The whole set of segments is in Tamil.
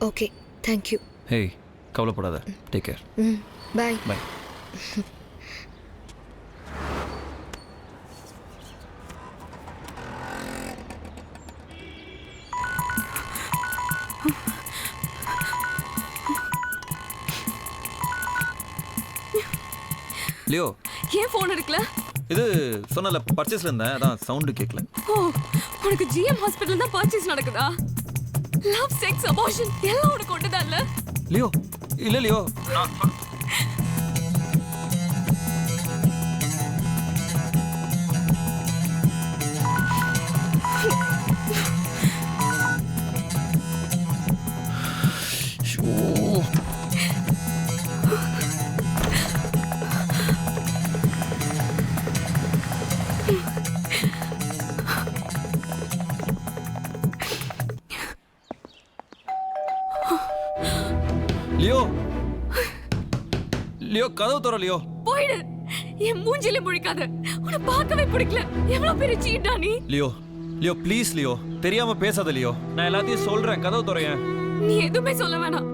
Okay thank you. ஹேய் கவலைப்படாத, take care. Bye. Bye. Leo ஏன் ஃபோன் எடுக்கல? இது சொன்னல பர்ச்சேஸ்ல இருந்தேன், அதான் சவுண்டு கேட்கல. ஓ, உனக்கு ஜிஎம் ஹாஸ்பிடல் தான் பர்ச்சேஸ் நடக்குதா? லவ் செக்ஸ் அபார்ஷன் எல்லாம் உனக்கு ஒண்ணுதான் இல்ல? லியோ இல்ல லியோ, லியோ லியோ கதவு தர லியோ. போயிடு, என் மூஞ்சில முழிக்காத. உன்னை பார்க்கவே பிடிக்கல. எவ்வளவு பெரிய சீட்டா நீ. லியோ லியோ ப்ளீஸ் லியோ, தெரியாம பேசாத லியோ, நான் எல்லாத்தையும் சொல்றேன், கதவு தரையேன். நீ எதுவுமே சொல்ல வேணாம்,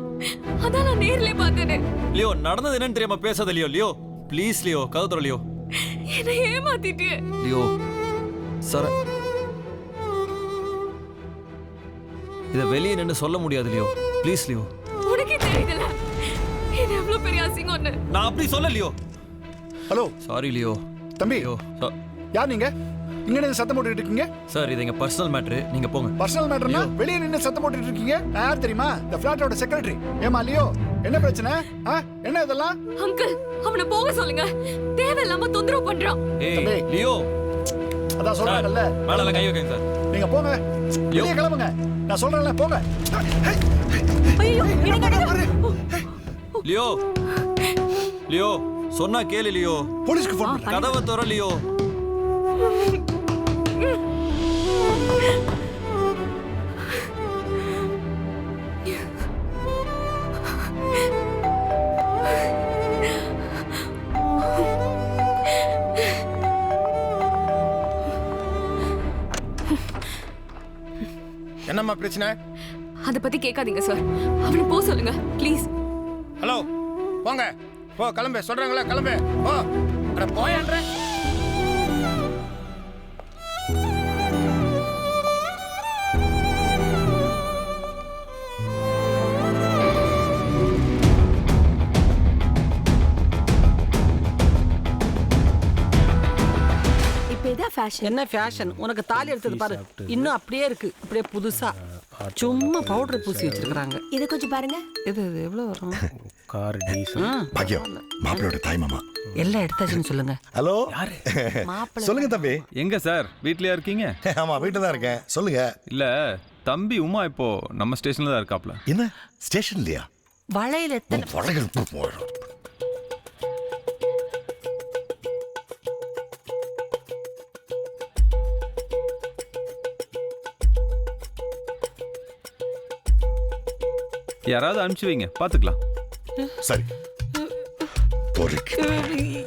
அதான் நான் நேர்ல பார்த்தேனே. லியோ நடந்தது என்னன்னு தெரியாம பேசாத லியோ. லியோ ப்ளீஸ் லியோ, கதவு தர லியோ. என்னை ஏமாத்திட்டியே. லியோ சர இத வெளியே நின்னு சொல்ல முடியாது லியோ, ப்ளீஸ் லியோ. உனக்கே தெரியுதுல இது எவ்வளவு பெரிய அசிங்கம்னு. நான் அப்படி சொல்ல லியோ. Hello sorry Leo. தம்பி, லியோ யார் நீங்க? இங்க நின்னு சத்தம் போட்டுட்டு இருக்கீங்க? சார் இது எங்க பர்சனல் மேட்டர், நீங்க போங்க. பர்சனல் மேட்டர்னா வெளிய நின்னு சத்தம் போட்டுட்டு இருக்கீங்க? நான் யார் தெரியுமா? இந்த ஃபிளாட்டோட செக்ரட்டரி. ஏமா லியோ, என்ன பிரச்சனை? என்ன இதெல்லாம்? அங்கிள், அவனை போக சொல்லுங்க. தேவையில்லாம தொந்தரவு பண்றான். ஏய் தம்பி. லியோ, அதான் சொல்றேன்ல. மேல கை வைங்க சார். நீங்க போங்க, வெளிய கிளம்புங்க. நான் சொல்றேன்ல, போங்க. ஐயோ, லியோ லியோ சொன்னா கேளு லியோ. போலீஸ்க்கு ஃபோன் பண்ணு. கதவை தர லியோ. என்னம்மா பிரச்சனை? அத பத்தி கேட்காதீங்க சார், அவனை போக சொல்லுங்க ப்ளீஸ். ஹலோ, போங்க, போ, கிளம்பு. சொல்றாங்களா கிளம்பு, போ. அட போயன்ற. என்ன ஃபேஷன்? உனக்கு தாலி எடுத்தது பாரு, இன்னும் அப்படியே இருக்கு, அப்படியே புதுசா. சும்மா பவுடர் பூசி வச்சிருக்காங்க. இது கொஞ்சம் பாருங்க. இது எவ்வளவு வரும்? Car diesel. பாக்கியம், மாப்பிளையோட தாய் மாமா. எல்லாம் எடுத்தாச்சுன்னு சொல்லுங்க. ஹலோ, மாப்பிள்ளை சொல்லுங்க தம்பி. எங்க சார் வீட்லயா இருக்கீங்க? ஆமா, வீட்டுல தான் இருக்கேன். சொல்லுங்க. இல்ல தம்பி உமா இப்போ நம்ம ஸ்டேஷன்ல தான் இருக்காப்ல. என்ன ஸ்டேஷன்லயா? வளையல் எத்தனை? வளையல் போயிடும். யாராவது அனுப்பிச்சு வைங்க, பாத்துக்கலாம். சரி.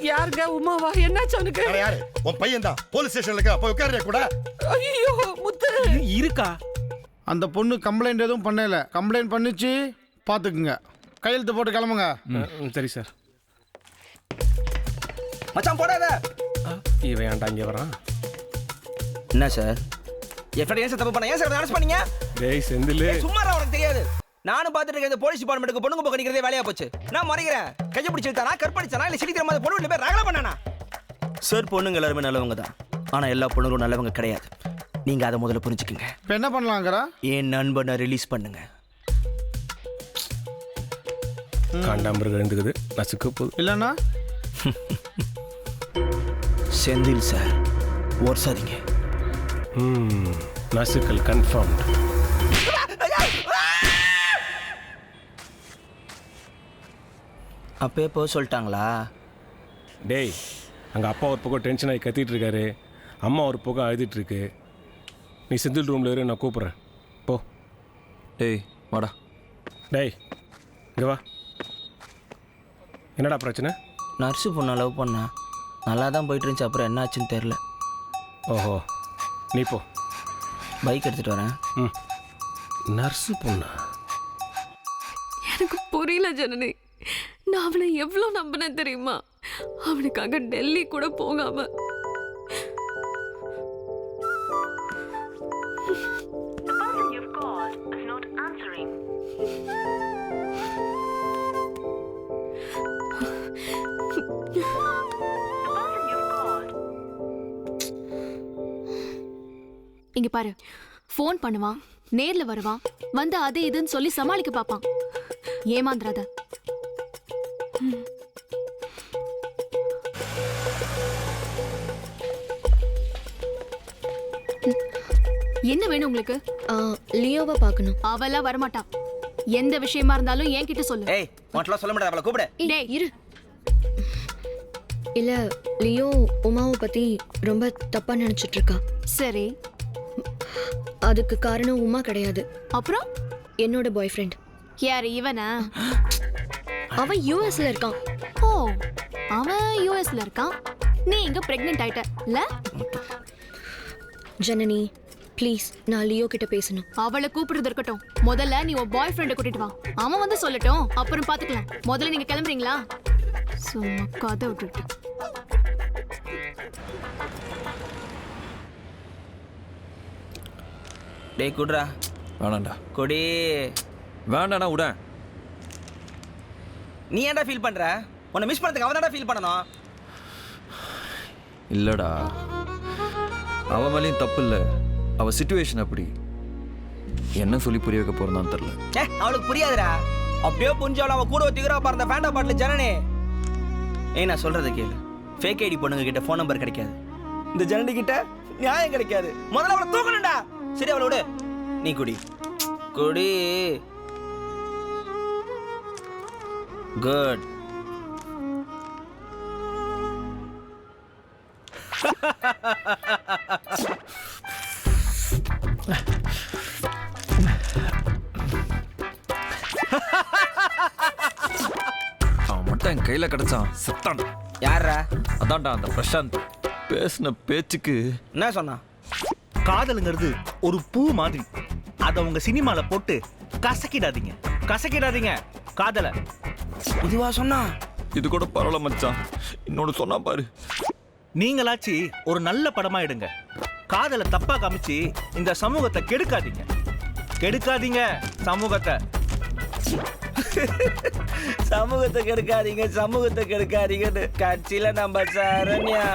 யாருங்க? உமாவா? என்னாச்சு அவனுக்கு? யாரு? உன் பையன் தான் போலீஸ் ஸ்டேஷன்ல இருக்கா, போய் உட்கார்றியா கூட? ஐயோ முத்து இருக்கா? அந்த பொண்ணு கம்ப்ளைண்ட் எதுவும் பண்ணல. கம்ப்ளைண்ட் பண்ணிச்சு, பாத்துக்குங்க. கையெழுத்து போட்டு கிளம்புங்க. சரி சார். மச்சான் போடாத. இவன் ஏன்டா இங்கே வரான்? என்ன சார்? எஃப்ஐஆர் ஏன் சார் தப்பு பண்ண? ஏன் சார் அரெஸ்ட் பண்ணீங்க? டேய் செந்தில், சும்மா உனக்கு தெரியாது. நானும் பார்த்துட்டு இருக்கேன், இந்த போலீஸ் டிபார்ட்மெண்ட்டுக்கு பொண்ணுங்க போக நிக்கிறதே வேலையா போச்சு. நான் மறைக்கிறேன். கையை பிடிச்சிருத்தானா, கற்பழிச்சானா, இல்ல சிரிக்கிற மாதிரி பொண்ணு பேர் ரகலை பண்ணானா? சார், பொண்ணுங்க எல்லாருமே நல்லவங்க தான், ஆனா எல்லா பொண்ணுங்களும் நல்லவங்க கிடையாது. நீங்க அதை முதல்ல புரிஞ்சுக்குங்க. இப்போ என்ன பண்ணலாங்கிறா? என் நண்பனை ரிலீஸ் பண்ணுங்க. காண்டாமிருகம் எழுந்துக்குது, நசுக்கு போகுது. இல்லைன்னா செந்தில் சார், ஓர்சாதீங்க. நசுக்கல் கன்ஃபார்ம். அப்பே போக சொல்லிட்டாங்களா? டேய், அங்கே அப்பா ஒரு பக்கம் டென்ஷன் ஆகி கத்திட்டு இருக்காரு, அம்மா ஒரு பக்கம் அழுதுட்டு இருக்கு. நீ செந்தில் ரூமில் இரு, நான் கூப்பிட்றேன். போ. டேய் வாடா. டேய் இங்கே வா. என்னடா பிரச்சனை? நர்ஸு பொண்ணை லவ் பண்ணா, நல்லா தான் போயிட்டு இருந்துச்சு, அப்புறம் என்ன ஆச்சுன்னு தெரில. ஓஹோ, நீ போ. பைக் எடுத்துகிட்டு வரேன். நர்ஸு பொண்ணா? உனக்கு புரியல ஜனனி. நான் அவனை எவ்வளவு நம்பினேன் தெரியுமா? அவனுக்காக டெல்லி கூட போகாம. இங்க பாரு, ஃபோன் பண்ணுவான், நேர்ல வருவான், வந்து அது இதுன்னு சொல்லி சமாளிக்க பாப்பான். ஏமாந்துராத. என்ன வேணும் உங்களுக்கு? லியோவை பார்க்கணும். அவெல்லாம் வரமாட்டான். எந்த விஷயமா இருந்தாலும் என்கிட்ட சொல்லு. ஏய் உன்கிட்ட சொல்ல முடியாது, அவளை கூப்பிடு. டேய் இரு. இல்ல, லியோ உமாவை பத்தி ரொம்ப தப்பா நினைச்சிட்டு இருக்கா. சரி, அதுக்கு காரணம் உமா கிடையாது, அப்புறம் என்னோட பாய் ஃப்ரெண்ட். யாரு இவனா? அவன் யூஎஸ்ல இருக்கான். ஓ, அவன் யூஎஸ்ல இருக்கான், நீ இங்க பிரெக்னென்ட் ஆயிட்ட இல்ல? ஜனனி ப்ளீஸ், நான் லியோ கிட்ட பேசணும். அவளை கூப்பிடுறது இருக்கட்டும், முதல்ல நீ உன் பாய் ஃப்ரெண்டை கூட்டிட்டு வா. அவன் வந்து சொல்லட்டும், அப்புறம் பாத்துக்கலாம். முதல்ல நீங்க கிளம்புறீங்களா? சும்மா கதை விட்டுட்டு. டேய் குடுறா. வேணாண்டா. கொடி. வேண்டாண்ணா விட. நீ ஏன்டா ஃபீல் பண்ற? உன்னை மிஸ் பண்ணதுக்கு அவன் தான்டா ஃபீல் பண்ணணும். இல்லடா, அவ மேலேயும் தப்பு இல்லை, அவ சிச்சுவேஷன் அப்படி. என்ன சொல்லி புரிய வைக்க போறதான்னு தெரியல. அவளுக்கு புரியாதுடா. அப்படியே புரிஞ்சாலும் அவன் கூட ஒத்திக்கிறா பாரு ஃபேண்டா பாட்டில் ஜனனி. ஏய் நான் சொல்றதை கேளு. ஃபேக் ஐடி பொண்ணுங்க கிட்ட ஃபோன் நம்பர் கிடைக்காது, இந்த ஜனனி கிட்ட நியாயம் கிடைக்காது. முதல்ல அவளை தூக்கணும்டா. சரி அவளை விடு, நீ குடி. குடி. குட். அவன் மட்டும் என் கையில கிடைச்சான் செத்தான்டா. யாரா? அதான்டா அந்த பிரசாந்த். பேசின பேச்சுக்கு என்ன சொன்னா? காதலுங்கிறது ஒரு பூ மாதிரி, அதை உங்க சினிமால போட்டு கசக்கிடாதீங்க, கசக்கிடாதீங்க காதலை. இதுவா சொன்னா? இது கூட பரவாயில்ல மச்சான், இன்னொன்னு சொன்னா பாரு. நீங்களாச்சு ஒரு நல்ல படமா எடுங்க. காதலை தப்பா காமிச்சு இந்த சமூகத்தை கெடுக்காதீங்க, கெடுக்காதீங்க சமூகத்தை. சமூகத்தை கெடுக்காதீங்க, சமூகத்தை கெடுக்காதீங்கன்னு கட்சியில நம்ம சரண்யா.